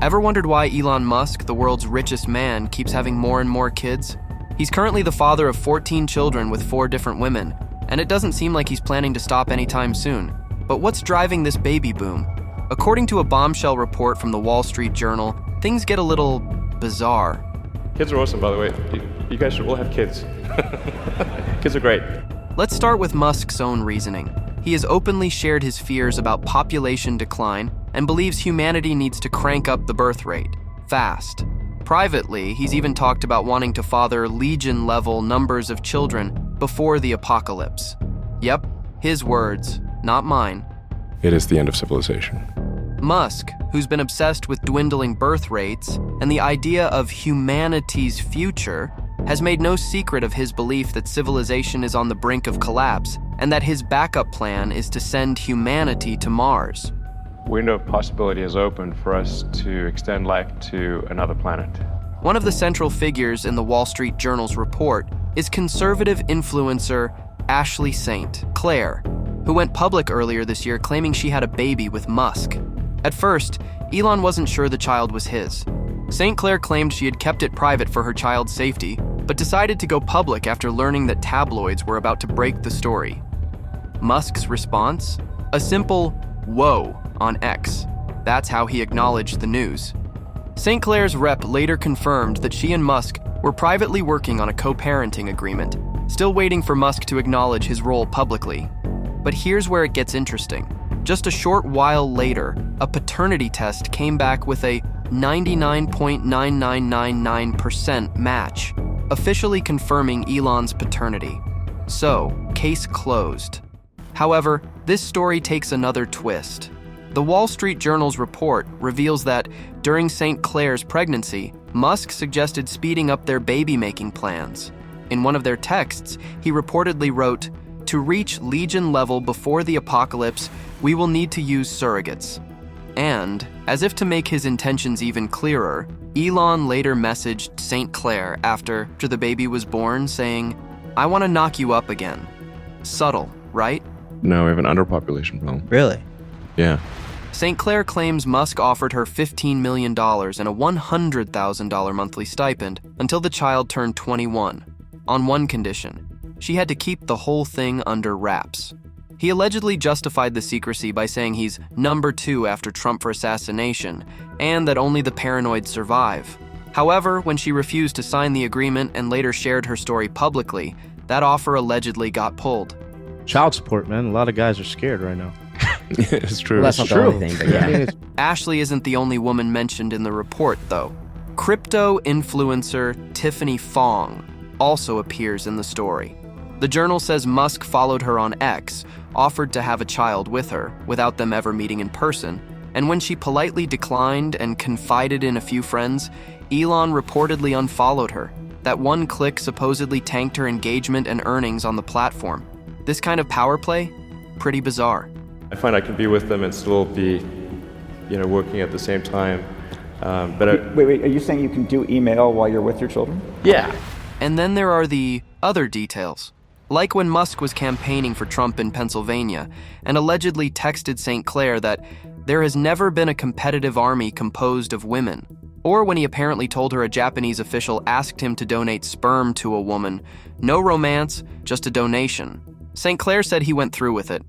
Ever wondered why Elon Musk, the world's richest man, keeps having more and more kids? He's currently the father of 14 children with 4 different women, and it doesn't seem like he's planning to stop anytime soon. But what's driving this baby boom? According to a bombshell report from the Wall Street Journal, things get a little bizarre. Kids are awesome, by the way. You guys should all have kids. Kids are great. Let's start with Musk's own reasoning. He has openly shared his fears about population decline and believes humanity needs to crank up the birth rate fast. Privately, he's even talked about wanting to father legion-level numbers of children before the apocalypse. Yep, his words, not mine. It is the end of civilization. Musk, who's been obsessed with dwindling birth rates and the idea of humanity's future, has made no secret of his belief that civilization is on the brink of collapse and that his backup plan is to send humanity to Mars. Window of possibility is open for us to extend life to another planet. One of the central figures in the Wall Street Journal's report is conservative influencer Ashley St. Clair, who went public earlier this year claiming she had a baby with Musk. At first, Elon wasn't sure the child was his. St. Clair claimed she had kept it private for her child's safety, but decided to go public after learning that tabloids were about to break the story. Musk's response? A simple, "whoa," on X. That's how he acknowledged the news. St. Clair's rep later confirmed that she and Musk were privately working on a co-parenting agreement, still waiting for Musk to acknowledge his role publicly. But here's where it gets interesting. Just a short while later, a paternity test came back with a 99.9999% match, officially confirming Elon's paternity. So, case closed. However, this story takes another twist. The Wall Street Journal's report reveals that during St. Clair's pregnancy, Musk suggested speeding up their baby-making plans. In one of their texts, he reportedly wrote, "To reach legion level before the apocalypse, we will need to use surrogates." And, as if to make his intentions even clearer, Elon later messaged St. Clair after the baby was born, saying, "I want to knock you up again." Subtle, right? No, we have an underpopulation problem. Really? Yeah. St. Clair claims Musk offered her $15 million and a $100,000 monthly stipend until the child turned 21, on one condition: she had to keep the whole thing under wraps. He allegedly justified the secrecy by saying he's number 2 after Trump for assassination, and that only the paranoid survive. However, when she refused to sign the agreement and later shared her story publicly, that offer allegedly got pulled. Child support, man. A lot of guys are scared right now. It's true. Well, that's not the only thing, but yeah. Ashley isn't the only woman mentioned in the report, though. Crypto influencer Tiffany Fong also appears in the story. The journal says Musk followed her on X, offered to have a child with her, without them ever meeting in person, and when she politely declined and confided in a few friends, Elon reportedly unfollowed her. That one click supposedly tanked her engagement and earnings on the platform. This kind of power play? Pretty bizarre. I find I can be with them and still be, working at the same time. Wait, are you saying you can do email while you're with your children? Yeah. And then there are the other details. Like when Musk was campaigning for Trump in Pennsylvania and allegedly texted St. Clair that there has never been a competitive army composed of women. Or when he apparently told her a Japanese official asked him to donate sperm to a woman. No romance, just a donation. St. Clair said he went through with it.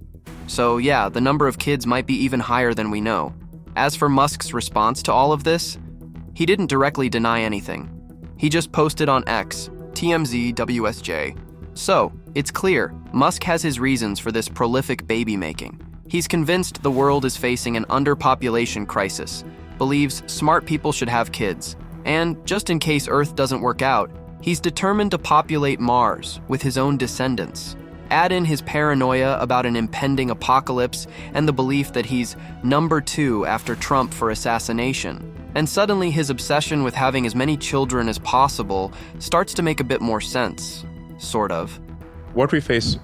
So yeah, the number of kids might be even higher than we know. As for Musk's response to all of this, he didn't directly deny anything. He just posted on X, TMZ WSJ. So, it's clear, Musk has his reasons for this prolific baby making. He's convinced the world is facing an underpopulation crisis, believes smart people should have kids, and just in case Earth doesn't work out, he's determined to populate Mars with his own descendants. Add in his paranoia about an impending apocalypse and the belief that he's number 2 after Trump for assassination, and suddenly his obsession with having as many children as possible starts to make a bit more sense. Sort of. What we face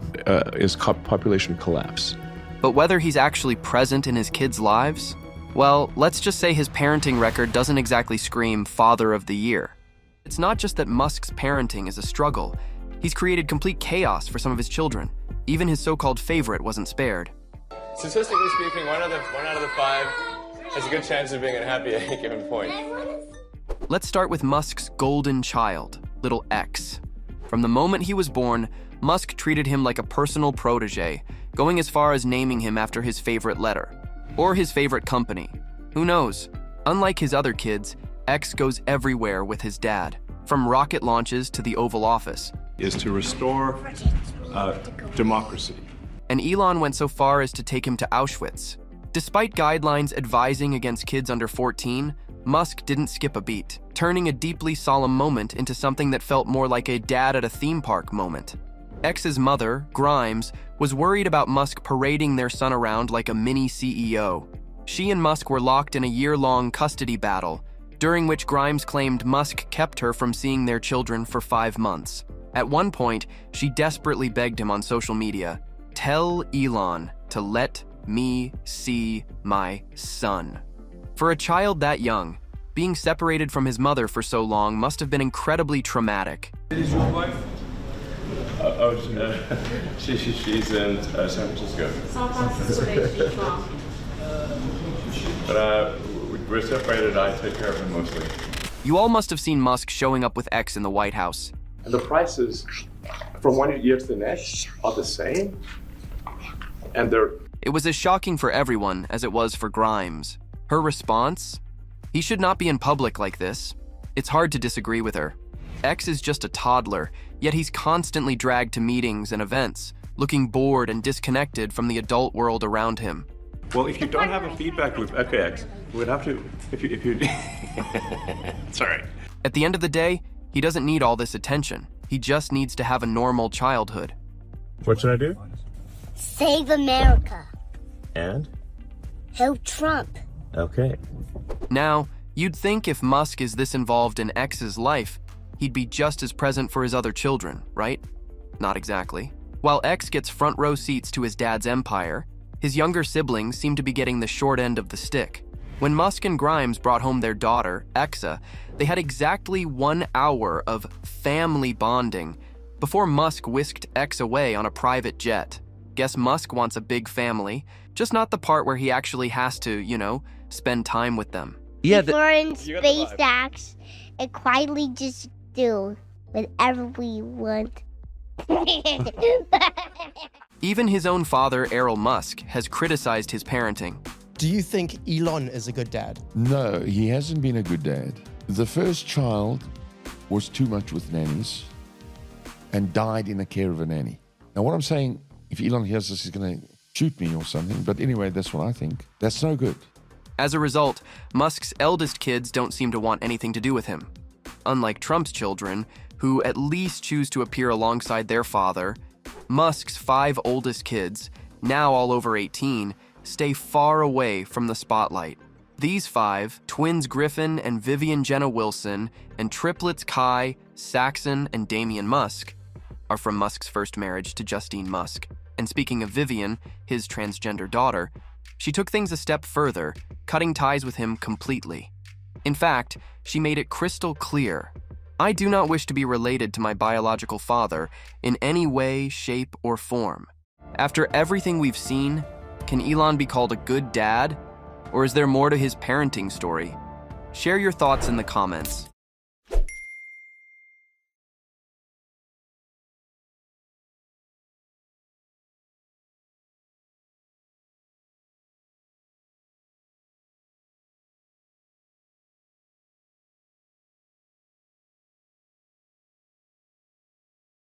is population collapse. But whether he's actually present in his kids' lives? Well, let's just say his parenting record doesn't exactly scream Father of the Year. It's not just that Musk's parenting is a struggle. He's created complete chaos for some of his children. Even his so-called favorite wasn't spared. Statistically speaking, one out of the 5 There's a good chance of being unhappy at any given point. Let's start with Musk's golden child, little X. From the moment he was born, Musk treated him like a personal protege, going as far as naming him after his favorite letter. Or his favorite company. Who knows? Unlike his other kids, X goes everywhere with his dad, from rocket launches to the Oval Office. Is to restore democracy. And Elon went so far as to take him to Auschwitz. Despite guidelines advising against kids under 14, Musk didn't skip a beat, turning a deeply solemn moment into something that felt more like a dad at a theme park moment. X's mother, Grimes, was worried about Musk parading their son around like a mini CEO. She and Musk were locked in a year-long custody battle, during which Grimes claimed Musk kept her from seeing their children for 5 months. At one point, she desperately begged him on social media, "Tell Elon to let me see my son." For a child that young, being separated from his mother for so long must have been incredibly traumatic. Is your wife? She's in San Francisco. But we're separated. I take care of him mostly. You all must have seen Musk showing up with X in the White House. And the prices from one year to the next are the same, and they're... It was as shocking for everyone as it was for Grimes. Her response? He should not be in public like this. It's hard to disagree with her. X is just a toddler, yet he's constantly dragged to meetings and events, looking bored and disconnected from the adult world around him. Well, if you don't have a feedback loop, okay, X, we would have to, if you, it's all right. At the end of the day, he doesn't need all this attention. He just needs to have a normal childhood. What should I do? Save America. And? Help Trump. Okay. Now, you'd think if Musk is this involved in X's life, he'd be just as present for his other children, right? Not exactly. While X gets front row seats to his dad's empire, his younger siblings seem to be getting the short end of the stick. When Musk and Grimes brought home their daughter, Exa, they had exactly 1 hour of family bonding before Musk whisked X away on a private jet. Guess Musk wants a big family, just not the part where he actually has to, spend time with them. Yeah, If we're in SpaceX and quietly just do whatever we want. Even his own father, Elon Musk, has criticized his parenting. Do you think Elon is a good dad? No, he hasn't been a good dad. The first child was too much with nannies and died in the care of a nanny. Now, what I'm saying, if Elon hears this, he's going to shoot me or something. But anyway, that's what I think. That's no good. As a result, Musk's eldest kids don't seem to want anything to do with him. Unlike Trump's children, who at least choose to appear alongside their father, Musk's 5 oldest kids, now all over 18, stay far away from the spotlight. These 5, twins Griffin and Vivian Jenna Wilson, and triplets Kai, Saxon, and Damian Musk, are from Musk's first marriage to Justine Musk. And speaking of Vivian, his transgender daughter, she took things a step further, cutting ties with him completely. In fact, she made it crystal clear, "I do not wish to be related to my biological father in any way, shape, or form." After everything we've seen, can Elon be called a good dad? Or is there more to his parenting story? Share your thoughts in the comments.